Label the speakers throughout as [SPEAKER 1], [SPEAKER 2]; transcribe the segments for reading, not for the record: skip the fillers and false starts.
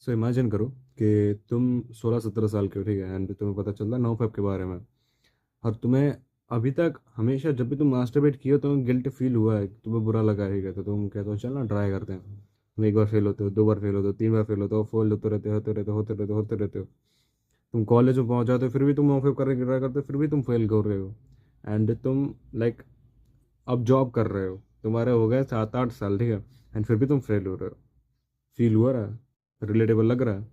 [SPEAKER 1] So imagine करो कि तुम 16-17 साल के हो, ठीक है, एंड तुम्हें पता चलता है 9 फेब के बारे में। और तुम्हें अभी तक हमेशा जब भी तुम मास्टरबेट किए हो तुम्हें गिल्ट फील हुआ है, तुम्हें बुरा लगा है, तो तुम कहते हो चल ना ट्राई करते हैं। तुम एक बार फेल होते हो, 2 बार फेल होते हो, 3 बार फेल होते हो, फेल होते रहते हो। तुम कॉलेज में पहुंच जाते हो फिर भी तुम 9 फेब करने की ट्राई करते हो, फिर भी तुम फेल कर रहे हो। एंड तुम लाइक अब जॉब कर रहे हो, तुम्हारे हो गए 7-8 साल, ठीक है, एंड फिर भी तुम फेल हो रहे हो। फील हुआ रहा है, रिलेटेबल लग रहा है।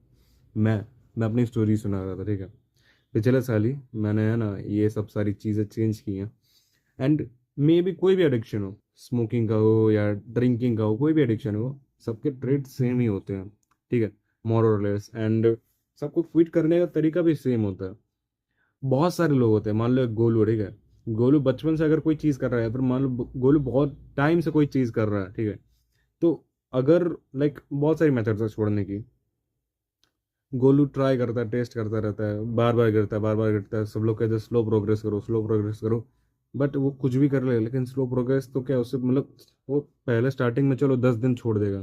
[SPEAKER 1] मैं अपनी स्टोरी सुना रहा था, ठीक है। पिछले साल ही मैंने है ना ये सब सारी चीज़ें चेंज की हैं। एंड मे भी कोई भी एडिक्शन हो, स्मोकिंग का हो या ड्रिंकिंग का हो, कोई भी एडिक्शन हो, सबके ट्रेड सेम ही होते हैं, ठीक है, मोर और लेस। एंड सबको क्विट करने का तरीका भी सेम होता है। बहुत सारे लोग होते हैं, मान लो एक गोलू, ठीक है। गोलू बचपन से अगर कोई चीज़ कर रहा है, फिर मान लो गोलू बहुत टाइम से कोई चीज़ कर रहा है, ठीक है। तो अगर लाइक बहुत सारी मेथड्स है छोड़ने की। गोलू ट्राई करता है, टेस्ट करता रहता है, बार बार गिरता है, बार बार गिरता है, सब लोग कहते हैं स्लो प्रोग्रेस करो, स्लो प्रोग्रेस करो। बट वो कुछ भी कर ले, लेकिन स्लो प्रोग्रेस तो क्या उससे मतलब, वो पहले स्टार्टिंग में चलो 10 दिन छोड़ देगा,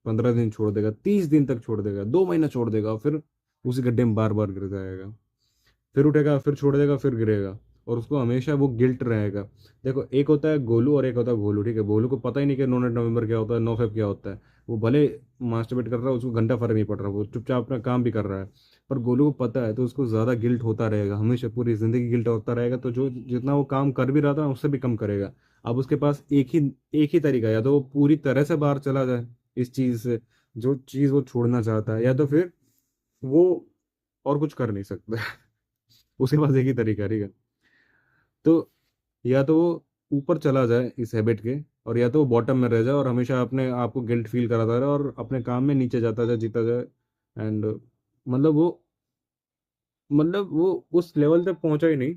[SPEAKER 1] 15 दिन छोड़ देगा, 30 दिन तक छोड़ देगा, 2 महीना छोड़ देगा, फिर उसी गड्ढे में बार बार गिर जाएगा। फिर उठेगा, फिर छोड़ देगा, फिर गिरेगा, और उसको हमेशा वो गिल्ट रहेगा। देखो, एक होता है गोलू और एक होता है भोलू, ठीक है। भोलू को पता ही नहीं कि नो नेट नवंबर क्या होता है, 9 फेब क्या होता है। वो भले मास्टरबेट कर रहा है, उसको घंटा फर्क नहीं पड़ रहा, वो चुपचाप अपना काम भी कर रहा है। पर गोलू को पता है, तो उसको ज़्यादा गिल्ट होता रहेगा, हमेशा पूरी ज़िंदगी गिल्ट होता रहेगा, तो जो जितना वो काम कर भी रहा था उससे भी कम करेगा। अब उसके पास एक ही तरीका है, या तो वो पूरी तरह से बाहर चला जाए इस चीज़ से, जो चीज़ वो छोड़ना चाहता है, या तो फिर वो और कुछ कर नहीं सकता। उसके पास एक ही तरीका है, ठीक है। तो या तो वो ऊपर चला जाए इस हैबिट के, और या तो वो बॉटम में रह जाए और हमेशा अपने आप को गिल्ट फील कराता रहे और अपने काम में नीचे जाता जाए, जीता जाए। एंड मतलब वो मतलब वो उस लेवल तक पहुंचा ही नहीं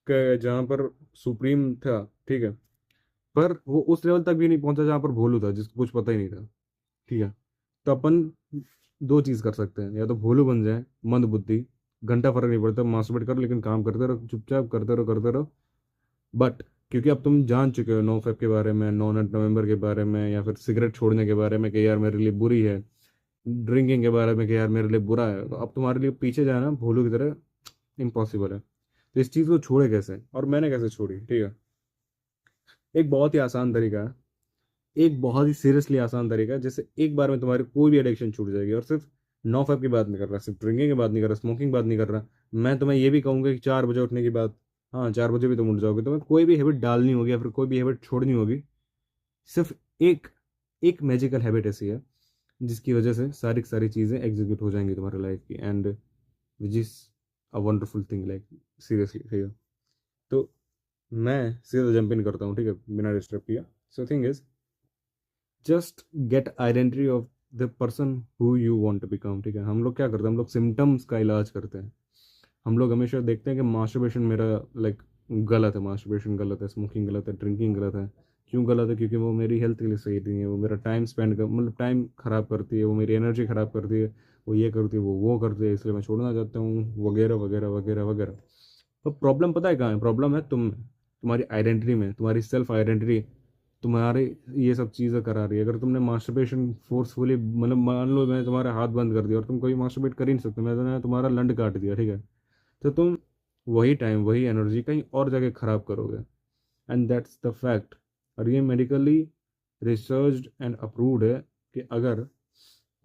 [SPEAKER 1] कि जहाँ पर सुप्रीम था, ठीक है। पर वो उस लेवल तक भी नहीं पहुंचा जहाँ पर भोलू था, जिसको कुछ पता ही नहीं था, ठीक है। तो अपन दो चीज़ कर सकते हैं, या तो भोलू बन जाए, मंद बुद्धि, घंटा फर्क नहीं पड़ता, मास्टरबेट करो लेकिन काम करते रहो, चुपचाप करते रहो। बट क्योंकि अब तुम जान चुके हो 9 फेब के बारे में, 9 नवंबर के बारे में, या फिर सिगरेट छोड़ने के बारे में कि यार मेरे लिए बुरी है, ड्रिंकिंग के बारे में कि यार मेरे लिए बुरा है, तो अब तुम्हारे लिए पीछे जाना भोलू की तरह इम्पॉसिबल है। तो इस चीज़ को छोड़े कैसे, और मैंने कैसे छोड़ी, ठीक है। एक बहुत ही आसान तरीका है, एक बहुत ही सीरियसली आसान तरीका है, जिससे एक बार में तुम्हारी कोई भी एडिक्शन छूट जाएगी। और सिर्फ 9 फेब की बात नहीं कर रहा, सिर्फ ड्रिंकिंग की बात नहीं कर रहा, स्मोकिंग की बात नहीं कर रहा। मैं तुम्हें ये भी कहूंगा कि 4 बजे उठने की बात, हाँ 4 बजे भी तुम उठ जाओगे, तुम्हें कोई भी हैबिट डालनी होगी या फिर कोई भी हैबिट छोड़नी होगी। सिर्फ एक एक मैजिकल हैबिट ऐसी है जिसकी वजह से सारी की सारी चीज़ें एग्जीक्यूट हो जाएंगी तुम्हारी लाइफ की, and which is a wonderful thing, like seriously, ठीक है। तो मैं सीधा जंप इन करता हूँ, ठीक है, बिना डिस्टर्ब किया। So thing is, just get identity of the person who you want to become, ठीक है। हम लोग क्या करते हैं, हम लोग सिम्टम्स का इलाज करते हैं। हम लोग हमेशा देखते हैं कि मास्टरबेशन मेरा लाइक गलत है, मास्टरबेशन गलत है, स्मोकिंग गलत है, ड्रिंकिंग गलत है। क्यों गलत है? क्योंकि वो मेरी हेल्थ के लिए सही नहीं है, वो मेरा टाइम स्पेंड कर मतलब टाइम खराब करती है, वो मेरी एनर्जी खराब करती है, वो ये करती है, वो करती है, इसलिए मैं छोड़ना चाहता हूँ, वगैरह वगैरह वगैरह वगैरह। तो प्रॉब्लम पता है कहाँ है? प्रॉब्लम है तुम में, तुम्हारी आइडेंटिटी में, तुम्हारी सेल्फ आइडेंटिटी तुम्हारे ये सब चीज़ें करा रही है। अगर तुमने मास्टरबेशन फोर्सफुली, मतलब मान लो मैंने तुम्हारा हाथ बंद कर दिया और तुम कभी मास्टरबेट कर ही नहीं सकते, मैंने तुम्हारा लंड काट दिया, ठीक है। तो तुम वही टाइम, वही एनर्जी कहीं और जगह खराब करोगे, एंड दैट्स द फैक्ट। और ये मेडिकली रिसर्च्ड एंड अप्रूव्ड है कि अगर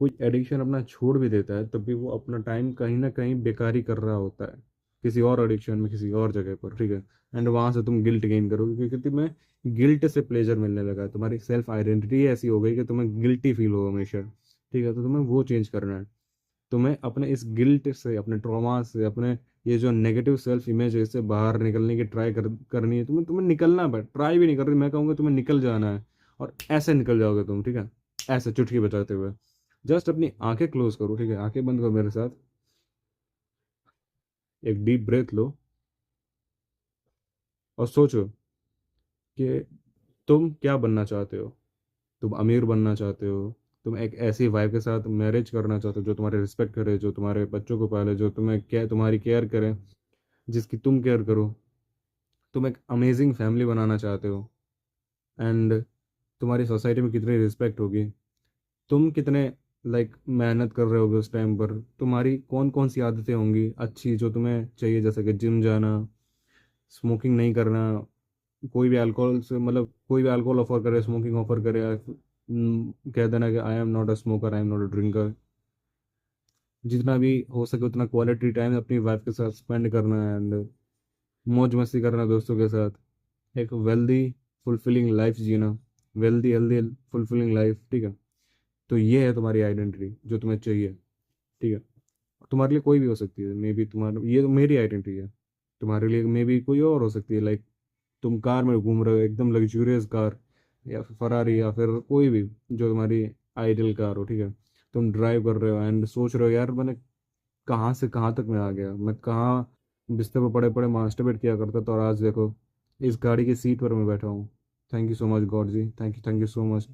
[SPEAKER 1] कोई एडिक्शन अपना छोड़ भी देता है तब भी वो अपना टाइम कहीं ना कहीं बेकारी कर रहा होता है, किसी और एडिक्शन में, किसी और जगह पर, ठीक है। एंड वहां से तुम गिल्ट गेन करोगे, क्योंकि तुम्हें गिल्ट से प्लेजर मिलने लगा है, तुम्हारी सेल्फ आइडेंटिटी ऐसी हो गई कि तुम्हें गिल्टी फील हो हमेशा, ठीक है। तो तुम्हें वो चेंज करना है। तुम्हें अपने इस गिल्ट से, अपने ट्रॉमा से, अपने ये जो नेगेटिव सेल्फ इमेज है, इससे बाहर निकलने की करनी है। तुम्हें तुम्हें निकलना है, ट्राई भी नहीं कर रही, मैं कहूँगा तुम्हें निकल जाना है। और ऐसे निकल जाओगे तुम, ठीक है, ऐसे चुटकी बजाते हुए। जस्ट अपनी आंखें क्लोज करो, ठीक है, आंखें बंद करो मेरे साथ। एक डीप ब्रेथ लो और सोचो कि तुम क्या बनना चाहते हो। तुम अमीर बनना चाहते हो, तुम एक ऐसी वाइफ के साथ मैरिज करना चाहते हो जो तुम्हारे रिस्पेक्ट करे, जो तुम्हारे बच्चों को पाले, जो तुम्हें क्या तुम्हारी केयर करे, जिसकी तुम केयर करो। तुम एक अमेजिंग फैमिली बनाना चाहते हो, एंड तुम्हारी सोसाइटी में कितनी रिस्पेक्ट होगी। तुम कितने लाइक मेहनत कर रहे होगे उस टाइम पर, तुम्हारी कौन कौन सी आदतें होंगी अच्छी जो तुम्हें चाहिए, जैसे कि जिम जाना, स्मोकिंग नहीं करना, कोई भी अल्कोहल से मतलब कोई भी अल्कोहल ऑफर करे, स्मोकिंग ऑफर करे, कह देना कि I am not a smoker, I am not a drinker. जितना भी हो सके उतना क्वालिटी टाइम अपनी वाइफ के साथ स्पेंड करना एंड मौज मस्ती करना दोस्तों के साथ, एक वेल्दी फुलफिलिंग लाइफ जीना, वेल्दी हेल्दी फुलफिलिंग लाइफ, ठीक है। तो ये है तुम्हारी आइडेंटिटी जो तुम्हें चाहिए, ठीक है। तुम्हारे लिए कोई भी हो सकती है, मे बी तुम्हारा, ये तो मेरी आइडेंटिटी है, तुम्हारे लिए मे बी कोई और हो सकती है। लाइक तुम कार में घूम रहे हो, एकदम लग्जूरियस कार, या फिर फरारी, या फिर कोई भी जो तुम्हारी आइडियल कार हो, ठीक है। तुम ड्राइव कर रहे हो एंड सोच रहे हो यार मैंने कहाँ से कहाँ तक मैं आ गया, मैं कहाँ बिस्तर पर पड़े पड़े मास्टरबेट किया करता था, और आज देखो इस गाड़ी की सीट पर मैं बैठा हूँ। Thank you so much God ji, thank you so much.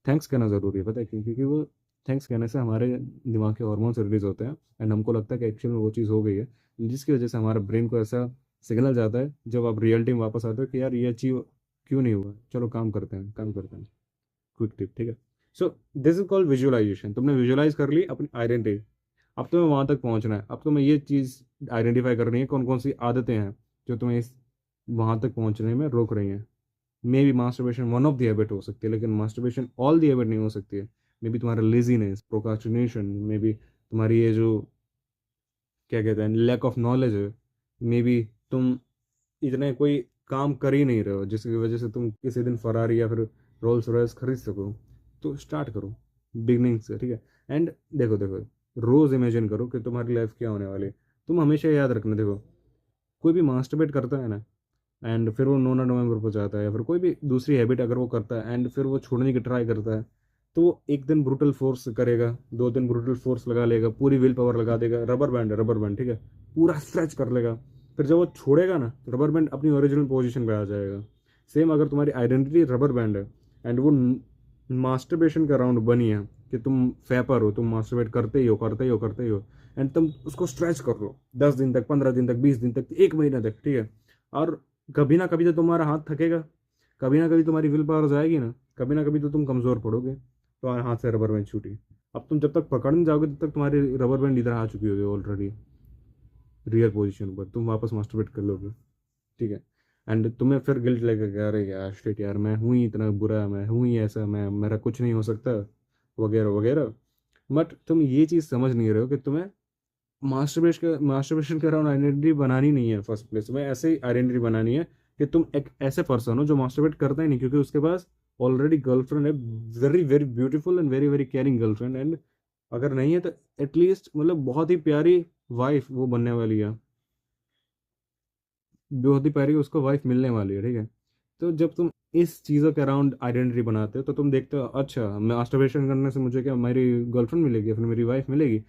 [SPEAKER 1] Thanks कहना ज़रूरी है, पता है क्यों? क्योंकि वो थैंक्स कहने से हमारे दिमाग के हार्मोन्स रिलीज होते हैं एंड हमको लगता है कि एक्चुअल में वो चीज़ हो गई है, जिसकी वजह से हमारे ब्रेन को ऐसा सिग्नल जाता है जब आप रियलिटी में वापस आते हो कि यार ये अचीव क्यों नहीं हुआ, चलो काम करते हैं, काम करते हैं। क्विक टिप, ठीक है। So this is called visualisation. तुमने विजुअलाइज कर ली अपनी आइडेंटिटी, अब तुम्हें वहां तक पहुंचना है। अब तुम्हें ये चीज़ आइडेंटिफाई करनी है कौन कौन सी आदतें हैं जो तुम्हें इस वहां तक पहुंचने में रोक रही हैं। May be masturbation one of the habit हो सकती है, लेकिन मास्टरबेशन ऑल द हैबिट नहीं हो सकती है। मे बी तुम्हारा लेजीनेस, प्रोकास्टिनेशन, मे बी तुम्हारी ये जो क्या कहते हैं लैक ऑफ नॉलेज है, मे बी तुम इतने कोई काम कर ही नहीं रहे हो जिसकी वजह से तुम किसी दिन फरारी या फिर रोल्स रॉयस खरीद सको। तो स्टार्ट करो बिगनिंग से, ठीक है। एंड देखो देखो, रोज इमेजिन करो कि तुम्हारी लाइफ क्या होने वाली है। तुम हमेशा याद रखना, देखो कोई भी मास्टरबेट करता है ना एंड फिर वो नोना नवंबर पर जाता है, या फिर कोई भी दूसरी हैबिट अगर वो करता है एंड फिर वो छोड़ने की ट्राई करता है, तो वो एक दिन ब्रूटल फोर्स करेगा, 2 दिन ब्रूटल फोर्स लगा लेगा, पूरी विल पावर लगा देगा, रबर बैंड है रबर बैंड, ठीक है, पूरा स्ट्रेच कर लेगा। फिर जब वो छोड़ेगा ना, रबर बैंड अपनी ओरिजिनल पोजीशन पे आ जाएगा। सेम अगर तुम्हारी आइडेंटिटी रबर बैंड है एंड वो मास्टरबेशन का राउंड बनी है कि तुम फैपर हो, तुम मास्टरबेट करते ही हो करते ही हो करते ही हो, एंड तुम उसको स्ट्रेच कर लो 10 दिन तक, 15 दिन तक, 20 दिन तक, 1 महीना तक, ठीक है। और कभी ना कभी तो तुम्हारा हाथ थकेगा, कभी ना कभी तुम्हारी विल पावर जाएगी ना कभी तो तुम कमजोर पड़ोगे, तुम्हारे हाथ से रबर बैंड छूटी। अब तुम जब तक पकड़ने जाओगे तब तक तुम्हारी रबर बैंड इधर आ चुकी होगी ऑलरेडी रियल पोजीशन पर, तुम वापस मास्टरबेट कर लोगे, ठीक है। एंड तुम्हें फिर गिल्ट लगेगा, अरे यार शिट यार, मैं हूँ ही इतना बुरा, मैं हूँ ही ऐसा, मैं मेरा कुछ नहीं हो सकता, वगैरह वगैरह। बट तुम ये चीज़ समझ नहीं रहे हो कि तुम्हें मास्टरबेशन के अराउंड आइडेंटिटी बनानी नहीं है फर्स्ट प्लेस में। ऐसे ही आइडेंटिटी बनानी है कि तुम एक ऐसे पर्सन हो जो मास्टरबेट करता ही नहीं, क्योंकि उसके पास ऑलरेडी गर्लफ्रेंड है, very very beautiful and very very caring girlfriend, and अगर नहीं है तो एटलीस्ट मतलब बहुत ही प्यारी वाइफ वो बनने वाली है, बहुत ही प्यारी उसको वाइफ मिलने वाली है, ठीक है। तो जब तुम इस चीज़ों के अराउंड आइडेंटिटी बनाते हो तो तुम देखते हो अच्छा मास्टरबेशन करने से मुझे क्या मेरी गर्लफ्रेंड मिलेगी या फिर मेरी वाइफ मिलेगी,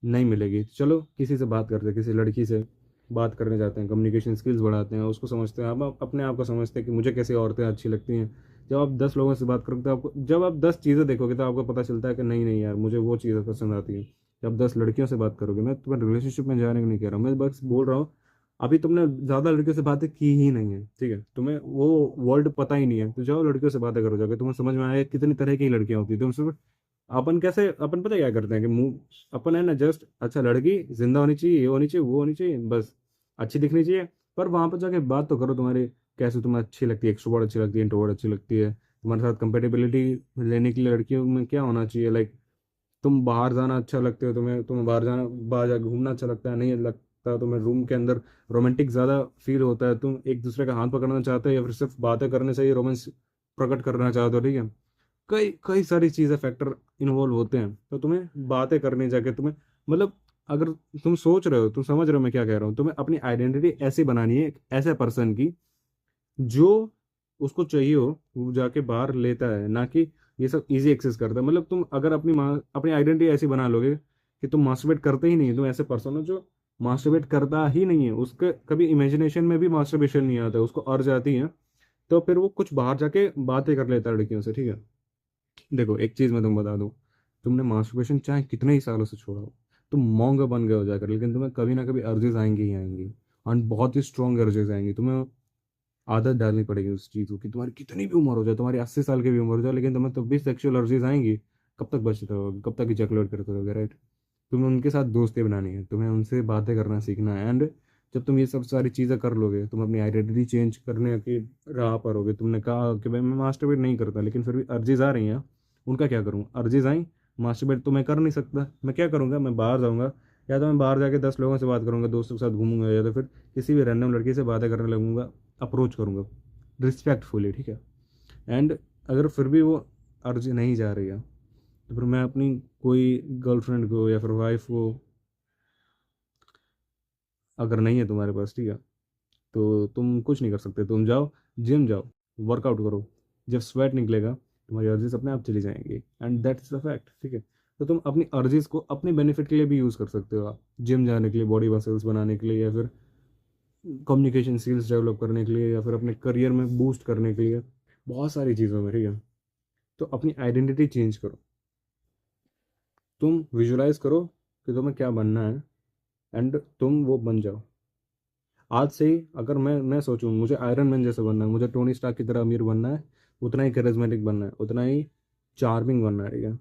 [SPEAKER 1] नहीं मिलेगी, चलो किसी से बात करते हैं, किसी लड़की से बात करने जाते हैं, कम्युनिकेशन स्किल्स बढ़ाते हैं, उसको समझते हैं, आप अपने आप को समझते हैं कि मुझे कैसी औरतें अच्छी लगती हैं। जब आप 10 लोगों से बात करोगे तो आपको, जब आप 10 चीज़ें देखोगे तो आपको पता चलता है कि नहीं नहीं यार मुझे वो चीज़ें पसंद आती हैं। जब 10 लड़कियों से बात करोगे, मैं तुम्हें रिलेशनशिप में जाने को नहीं कह रहा हूँ, मैं बस बोल रहा हूँ अभी तुमने ज़्यादा लड़कियों से बातें की ही नहीं है, ठीक है, तुम्हें वो वर्ल्ड पता ही नहीं है, तो जाओ लड़कियों से बातें करो जाके, तुम्हें समझ में आएगा कितनी तरह की लड़कियां होती है। तुम सिर्फ अपन कैसे, अपन पता क्या करते हैं कि मुंह, अपन है ना जस्ट अच्छा लड़की जिंदा होनी चाहिए, ये होनी चाहिए, वो होनी चाहिए, बस अच्छी दिखनी चाहिए। पर वहां पर जाके बात तो करो, तुम्हारी कैसे तुम्हें अच्छी लगती है, एक्सट्रोवर्ट अच्छी लगती है, इंट्रोवर्ट अच्छी लगती है, तुम्हारे साथ कंपेटेबिलिटी लेने के लिए लड़कियों में क्या होना चाहिए, लाइक तुम बाहर जाना अच्छा लगते हो, तुम्हें बाहर जाना, बाहर जा घूमना अच्छा लगता है, नहीं लगता तुम्हें रूम के अंदर रोमांटिक ज्यादा फील होता है, तुम एक दूसरे का हाथ पकड़ना चाहते हो या फिर सिर्फ बातें करने से ही रोमांस प्रकट करना चाहते हो, ठीक है। कई कई सारी चीज़ें फैक्टर इन्वॉल्व होते हैं, तो तुम्हें बातें करनी जाके तुम्हें मतलब, अगर तुम सोच रहे हो, तुम समझ रहे हो मैं क्या कह रहा हूँ, तुम्हें अपनी आइडेंटिटी ऐसी बनानी है एक ऐसे पर्सन की जो उसको चाहिए हो वो जाके बाहर लेता है, ना कि ये सब इजी एक्सेस करता है। मतलब तुम अगर अपनी आइडेंटिटी ऐसी बना लोगे कि तुम मास्टरबेट करते ही नहीं, तुम ऐसे पर्सन हो जो मास्टरबेट करता ही नहीं है, उसके कभी इमेजिनेशन में भी मास्टरबेशन नहीं आता है, उसको अर्ज आती है, तो फिर वो कुछ बाहर जाके बातें कर लेता है लड़कियों से, ठीक है। देखो एक चीज मैं तुम बता दूं, तुमने मास्टरबेशन चाहे कितने ही सालों से छोड़ा हो, तुम मौंग बन गए हो जाकर, लेकिन तुम्हें कभी ना कभी अर्जेस आएंगी ही आएंगी, और बहुत ही स्ट्रॉन्ग अर्जेस आएंगी। तुम्हें आदत डालनी पड़ेगी उस चीज़ को कि तुम्हारी कितनी भी उम्र हो जाए, तुम्हारी 80 साल की भी उम्र हो जाए, लेकिन तुम्हें तब भी सेक्सुअल अर्जेस आएंगी। कब तक बचते रहोगे, कब तक इजैकुलेट करते रहोगे, राइट? तुम्हें उनके साथ दोस्ती बनानी है, तुम्हें उनसे बातें करना सीखना है। एंड जब तुम ये सब सारी चीज़ें कर लोगे, तुम अपनी आइडेंटिटी चेंज करने की राह पर होगे। तुमने कहा कि भाई मैं मास्टरबेट नहीं करता, लेकिन फिर भी अर्जेज आ रही हैं, उनका क्या करूँ? अर्जेज आई, मास्टरबेट तो मैं कर नहीं सकता, मैं क्या करूँगा? मैं बाहर जाऊँगा, या तो मैं बाहर जाके 10 लोगों से बात करूँगा, दोस्तों के साथ घूमूंगा, या तो फिर किसी भी रैंडम लड़की से बातें करने लगूंगा, अप्रोच करूँगा रिस्पेक्टफुली, ठीक है? एंड अगर फिर भी वो अर्ज नहीं जा रही है, तो फिर मैं अपनी कोई गर्लफ्रेंड को या फिर वाइफ को, अगर नहीं है तुम्हारे पास, ठीक है, तो तुम कुछ नहीं कर सकते। तुम जाओ, जिम जाओ, वर्कआउट करो, जब स्वेट निकलेगा तुम्हारी अर्जीज अपने आप चली जाएंगी, एंड दैट्स द फैक्ट, ठीक है? तो तुम अपनी अर्जीज को अपने बेनिफिट के लिए भी यूज़ कर सकते हो। आप जिम जाने के लिए, बॉडी मसल्स बनाने के लिए, या फिर कम्युनिकेशन स्किल्स डेवलप करने के लिए, या फिर अपने करियर में बूस्ट करने के लिए, बहुत सारी चीज़ों में, ठीक है? तो अपनी आइडेंटिटी चेंज करो, तुम विजुलाइज करो कि तुम्हें क्या बनना है, एंड तुम वो बन जाओ। आज से ही अगर मैं सोचूं मुझे आयरन मैन जैसे बनना है, मुझे टोनी स्टार्क की तरह अमीर बनना है, उतना ही करिज्मेटिक बनना है, उतना ही चार्मिंग बनना है, ठीक है?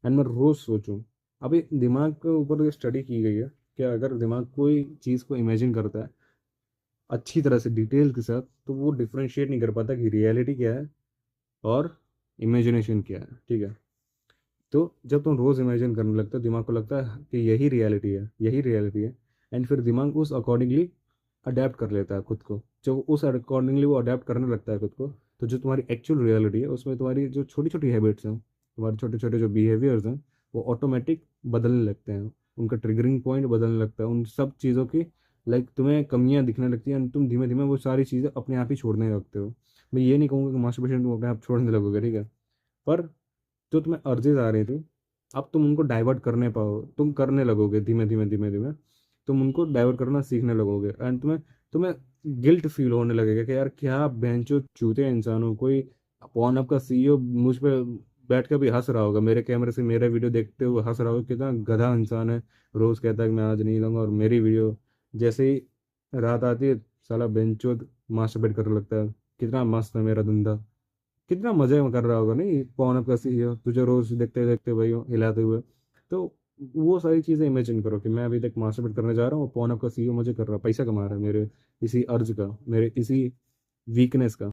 [SPEAKER 1] एंड मैं रोज़ सोचूं, अभी दिमाग के ऊपर स्टडी की गई है कि अगर दिमाग कोई चीज़ को इमेजिन करता है अच्छी तरह से डिटेल के साथ, तो वो डिफ्रेंशिएट नहीं कर पाता कि रियलिटी क्या है और इमेजिनेशन क्या है, ठीक है? तो जब तुम रोज़ इमेजिन करने लगते हो, दिमाग को लगता है कि यही रियलिटी है, यही रियलिटी है, एंड फिर दिमाग उस अकॉर्डिंगली अडेप्ट कर लेता है खुद को। जब उस अकॉर्डिंगली वो अडेप्ट करने लगता है खुद को, तो जो तुम्हारी एक्चुअल रियलिटी है उसमें तुम्हारी जो छोटी छोटी हैबिट्स हैं, तुम्हारे छोटे छोटे जो बिहेवियर्स हैं, वो ऑटोमेटिक बदलने लगते हैं, उनका ट्रिगरिंग पॉइंट बदलने लगता है, उन सब चीज़ों की लाइक तुम्हें कमियां दिखने लगती हैं, and तुम धीमे धीमे वो सारी चीज़ें अपने आप ही छोड़ने लगते हो। मैं ये नहीं कहूँगा कि मास्टरबेशन तुम अपने आप छोड़ने लगोगे, ठीक है? पर जो तुम्हें अर्जेज आ रही थी, अब तुम उनको डाइवर्ट करने पाओ, तुम करने लगोगे धीमे धीमे धीमे धीमे, तुम उनको डाइवर्ट करना सीखने लगोगे, एंड तुम्हें तुम्हें गिल्ट फील होने लगेगा कि यार क्या बेंचो चूते इंसान हो। कोई पॉन अप का सीईओ मुझ पे बैठ के भी हंस रहा होगा, मेरे कैमरे से मेरा वीडियो देखते हुए हंस रहा होगा, कितना गधा इंसान है, रोज कहता है कि मैं आज नहीं लूंगा, और मेरी वीडियो जैसे ही रात आती है, साला बेंचो मास्टरबेट करने लगता है। कितना मस्त है मेरा धंधा, कितना मजे में कर रहा होगा नहीं पवन अप का सीईओ, तुझे रोज देखते देखते भाई हिलाते हुए। तो वो सारी चीजें इमेजिन करो कि मैं अभी तक मास्टरबेट करने जा रहा हूँ, पवन अप का सीईओ मुझे कर रहा है, पैसा कमा रहा है मेरे इसी अर्ज का, मेरे इसी वीकनेस का।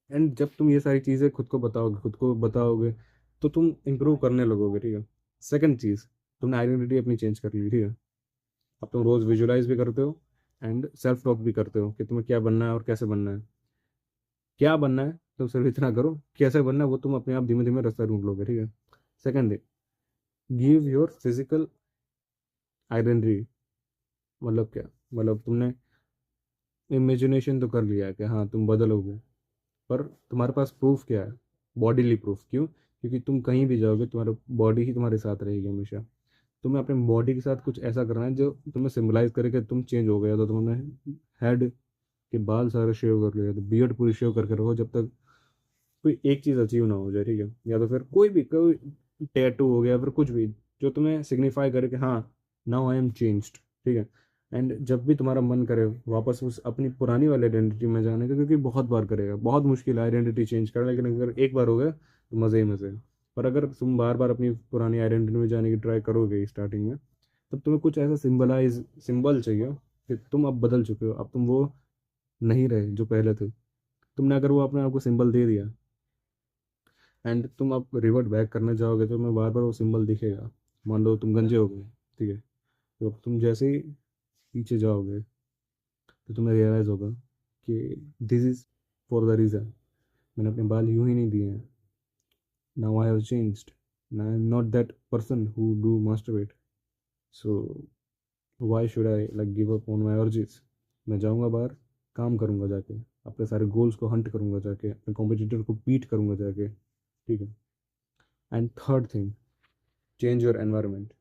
[SPEAKER 1] एंड जब तुम ये सारी चीजें खुद को बताओगे तो तुम इंप्रूव करने लगोगे, ठीक है? सेकंड चीज, तुमने आइडेंटिटी अपनी चेंज कर ली, ठीक है? अब तुम रोज विजुलाइज भी करते हो एंड सेल्फ टॉक भी करते हो कि तुम्हें क्या बनना है और कैसे बनना है। क्या बनना है तुम सिर्फ इतना करो, कैसे बनना है वो तुम अपने आप धीमे धीमे रास्ता ढूंढ लोगे, ठीक है? Second thing, give your physical identity. मतलब क्या? मतलब तुमने इमेजिनेशन तो कर लिया है कि हाँ तुम बदलोगे, पर तुम्हारे पास प्रूफ क्या है? Bodily proof. क्यों? क्योंकि तुम कहीं भी जाओगे तुम्हारा बॉडी ही तुम्हारे साथ रहेगी हमेशा। तुम्हें अपने बॉडी के साथ कुछ ऐसा करना है जो तुम्हें सिंबलाइज करे कि तुम चेंज हो गए। तो तुमने हेड के बाल सारे शेव कर लिए, तो बियर्ड पूरी शेव करके रखो जब तक कोई एक चीज़ अचीव ना हो जाए, ठीक है? या तो फिर कोई टैटू हो गया, फिर कुछ भी जो तुम्हें सिग्निफाई करे कि हाँ नाउ आई एम चेंज्ड, ठीक है? एंड जब भी तुम्हारा मन करे वापस उस अपनी पुरानी वाली आइडेंटिटी में जाने का, क्योंकि बहुत बार करेगा, बहुत मुश्किल है आइडेंटिटी चेंज करना, लेकिन अगर एक बार हो गया तो मज़े ही मज़े हैं। पर अगर तुम बार बार अपनी पुरानी आइडेंटिटी में जाने की ट्राई करोगे स्टार्टिंग में, तब तुम्हें कुछ ऐसा सिंबल चाहिए कि तुम अब बदल चुके हो, अब तुम वो नहीं रहे जो पहले थे। तुमने अगर वो अपने आप को सिंबल दे दिया एंड तुम अब रिवर्ट बैक करने जाओगे, तो तुम्हें बार बार वो सिंबल दिखेगा। मान लो तुम गंजे हो गए, ठीक है? तो अब तुम जैसे ही पीछे जाओगे, तो तुम्हें रियलाइज होगा कि this is for the reason, मैंने अपने बाल यूं ही नहीं दिए हैं। Now I have changed, now I am not that person who do masturbate, so why should I like give up on my urges. मैं जाऊंगा बाहर, काम करूंगा जाके, अपने सारे गोल्स को हंट करूंगा जाके, अपने कॉम्पिटिटर को बीट करूंगा जाके, ठीक है? And third thing, change your environment.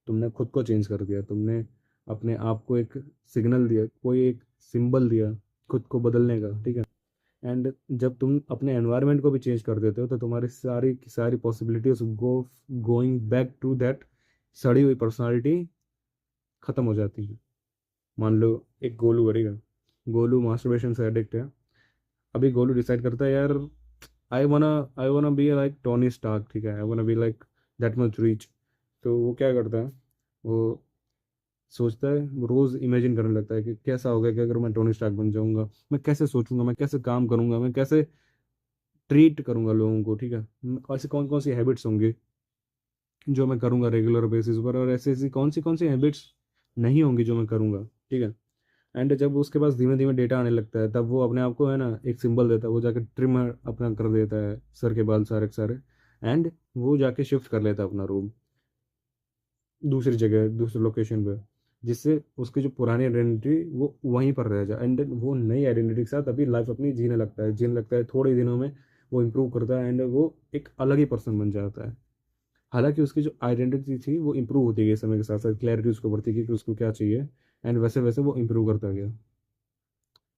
[SPEAKER 1] तुमने खुद को चेंज कर दिया, तुमने अपने आप को एक सिग्नल दिया, कोई एक सिंबल दिया खुद को बदलने का, ठीक है? एंड जब तुम अपने एनवायरनमेंट को भी चेंज कर देते हो, तो तुम्हारी सारी की सारी possibilities going back to that सड़ी हुई पर्सनालिटी खत्म हो जाती है। मान लो एक गोलू करेगा, गोलू मास्टरबेशन से एडिक्ट है। अभी गोलू डिसाइड करता है यार आई wanna be like Tony Stark, ठीक है, I wanna be like that much rich. तो वो क्या करता है, वो सोचता है, रोज इमेजिन करने लगता है कि कैसा होगा कि अगर मैं टोनी स्टार्क बन जाऊंगा, मैं कैसे सोचूंगा, मैं कैसे काम करूंगा, मैं कैसे ट्रीट करूंगा लोगों को, ठीक है, ऐसे कौन कौन सी हैबिट्स होंगी जो मैं करूंगा रेगुलर बेसिस पर, और ऐसी ऐसी कौन सी हैबिट्स नहीं होंगी जो मैं करूंगा, ठीक है। एंड जब उसके पास धीमे धीमे डेटा आने लगता है, तब वो अपने आप को है ना एक सिंबल देता है, वो जाके ट्रिम अपना कर देता है सर के बाल सारे के सारे। एंड वो जाके शिफ्ट कर लेता है अपना रूम दूसरी जगह, दूसरे लोकेशन पे, जिससे उसकी जो पुरानी आइडेंटिटी वो वहीं पर रह जाए, एंड वो नई आइडेंटिटी के साथ अभी लाइफ अपनी जीने लगता है थोड़े दिनों में। वो इम्प्रूव करता है एंड वो एक अलग ही पर्सन बन जाता है। हालांकि उसकी जो आइडेंटिटी थी वो इम्प्रूव होती गई समय के साथ साथ, क्लैरिटी उसको बढ़ती गई कि उसको क्या चाहिए, एंड वैसे वैसे वो इम्प्रूव करता गया।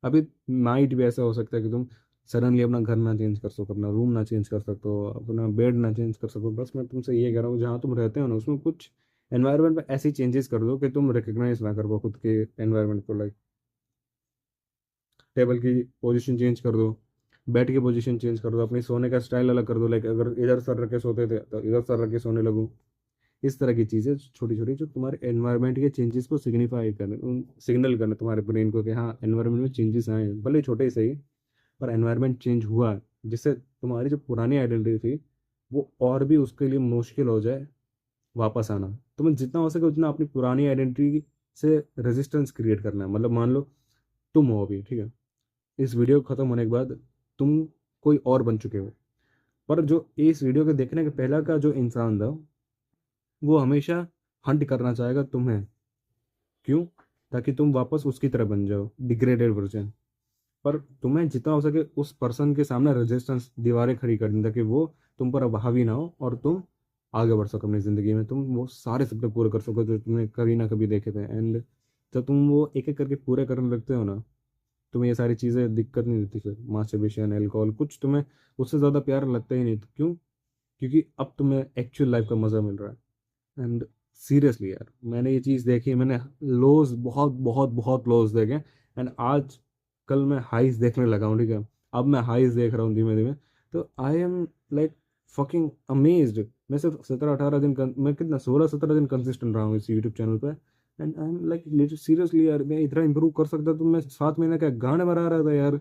[SPEAKER 1] अभी नाइट भी ऐसा हो सकता है कि तुम सडनली अपना घर ना चेंज कर सको, अपना रूम ना चेंज कर सको, अपना बेड ना चेंज कर सको। बस मैं तुमसे ये कह रहा हूँ, जहाँ तुम रहते हो ना उसमें कुछ एनवायरनमेंट में ऐसी चेंजेस कर दो कि तुम रिकग्नाइज ना कर पाओ खुद के एनवायरनमेंट को। लाइक टेबल की पोजीशन चेंज कर दो, बेड की पोजीशन चेंज कर दो, अपनी सोने का स्टाइल अलग कर दो। लाइक अगर इधर सर रख के सोते थे तो इधर सर रख के सोने लगो। इस तरह की चीज़ें छोटी छोटी जो तुम्हारे एनवायरनमेंट के चेंजेस को सिग्निफाई करने, सिग्नल करने तुम्हारे ब्रेन को कि हाँ एनवायरनमेंट में चेंजेस आए हैं, भले छोटे ही सही, पर एनवायरनमेंट चेंज हुआ है, जिससे तुम्हारी जो पुरानी आइडेंटिटी थी वो और भी उसके लिए मुश्किल हो जाए वापस आना। तुम्हें जितना हो सके उतना अपनी पुरानी आइडेंटिटी से रेजिस्टेंस क्रिएट करना है। मतलब मान लो तुम हो अभी, ठीक है, इस वीडियो खत्म होने के बाद तुम कोई और बन चुके हो, पर जो इस वीडियो के देखने के पहला का जो इंसान था वो हमेशा हंट करना चाहेगा तुम्हें। क्यों? ताकि तुम वापस उसकी तरह बन जाओ, डिग्रेडेड वर्जन। पर तुम्हें जितना हो सके उस पर्सन के सामने रेजिस्टेंस, दीवारें खड़ी करनी, ताकि वो तुम पर अब हावी ना हो और तुम आगे बढ़ सको अपनी ज़िंदगी में, तुम वो सारे सपने पूरे कर सको जो तुमने कभी ना कभी देखे थे। एंड जब तुम वो एक एक करके पूरे करने लगते हो ना, तुम्हें ये सारी चीज़ें दिक्कत नहीं देती, फिर मास्टरबेशन, एल्कोहल, कुछ तुम्हें उससे ज़्यादा प्यार लगता ही नहीं। तो क्यों? क्योंकि अब तुम्हें एक्चुअल लाइफ का मज़ा मिल रहा है। एंड सीरियसली यार, मैंने ये चीज़ देखी, मैंने लोज, बहुत बहुत बहुत लोज देखे। एंड आज कल मैं हाइज देखने लगा हूँ, ठीक है, अब मैं हाइज देख रहा हूँ धीमे धीमे। तो I am like fucking amazed. मैं सिर्फ 17-18 दिन मैं कितना 16-17 दिन कंसिस्टेंट रहा हूँ इस यूट्यूब चैनल पे। And I am like seriously यार, मैं इतना इंप्रूव कर सकता तो मैं 7 महीने का गाने बना रहा था यार।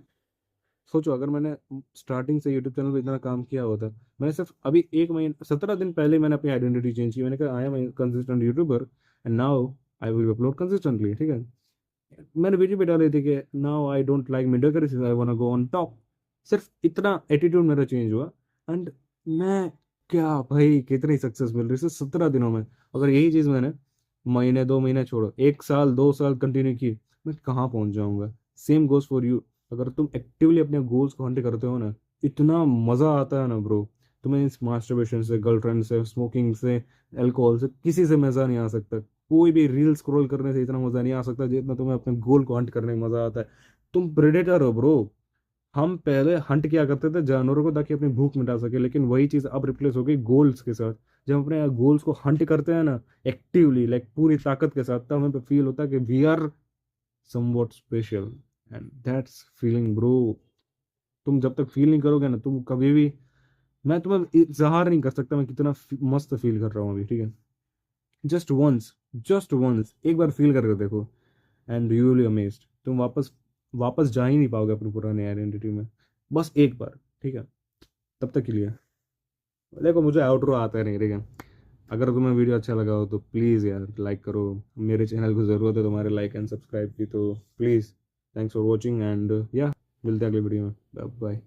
[SPEAKER 1] सोचो अगर मैंने स्टार्टिंग से यूट्यूब चैनल पे इतना काम किया होता। मैंने सिर्फ अभी 1 महीना 17 दिन पहले मैंने अपनी आइडेंटिटी चेंज की, मैंने कहा I am consistent YouTuber and now I will upload consistently, ठीक है। मैंने वीडियो पे डाली थी कि now I don't like mediocrity, I wanna go on top. सिर्फ इतना एटीट्यूड मेरा चेंज हुआ। एंड मैं, क्या भाई, कितनी सक्सेस मिल रही है 17 दिनों में। अगर यही चीज़ मैंने महीने 2 महीने छोड़ो, 1 साल 2 साल कंटिन्यू की, मैं कहाँ पहुंच जाऊंगा। Same goes for you. अगर तुम एक्टिवली अपने गोल्स को हंट करते हो ना, इतना मजा आता है ना ब्रो। तुम्हें इस मास्टरबेशन से, गर्लफ्रेंड से, स्मोकिंग से, अल्कोहल से, किसी से मजा नहीं आ सकता। कोई भी रील स्क्रॉल करने से इतना मजा नहीं आ सकता जितना तुम्हें अपने गोल को हंट करने में मजा आता है। तुम प्रेडेटर हो ब्रो। हम पहले हंट किया करते थे जानवरों को ताकि अपनी भूख मिटा सके, लेकिन वही चीज अब रिप्लेस हो गई गोल्स के साथ। जब हम अपने गोल्स को हंट करते हैं ना एक्टिवली, लाइक पूरी ताकत के साथ, तब हमें फील होता है कि we are somewhat special. And that's feeling bro. तुम जब तक फील नहीं करोगे ना, तुम कभी भी, मैं तुम्हें इजहार नहीं कर सकता मैं कितना मस्त फील कर रहा हूँ अभी, ठीक है। जस्ट वंस, जस्ट वंस एक बार फील करके देखो एंड यू विल अमेज्ड। तुम वापस वापस जा ही नहीं पाओगे अपनी पुरानी आइडेंटिटी में। बस एक बार, ठीक है। तब तक के लिए देखो, मुझे आउटरो आता है नहीं, ठीक है। अगर तुम्हें वीडियो अच्छा लगा हो तो प्लीज़ यार लाइक करो। मेरे चैनल को ज़रूरत है तुम्हारे लाइक एंड सब्सक्राइब की, तो please. Thanks for watching and या मिलते हैं अगले वीडियो में। बाय।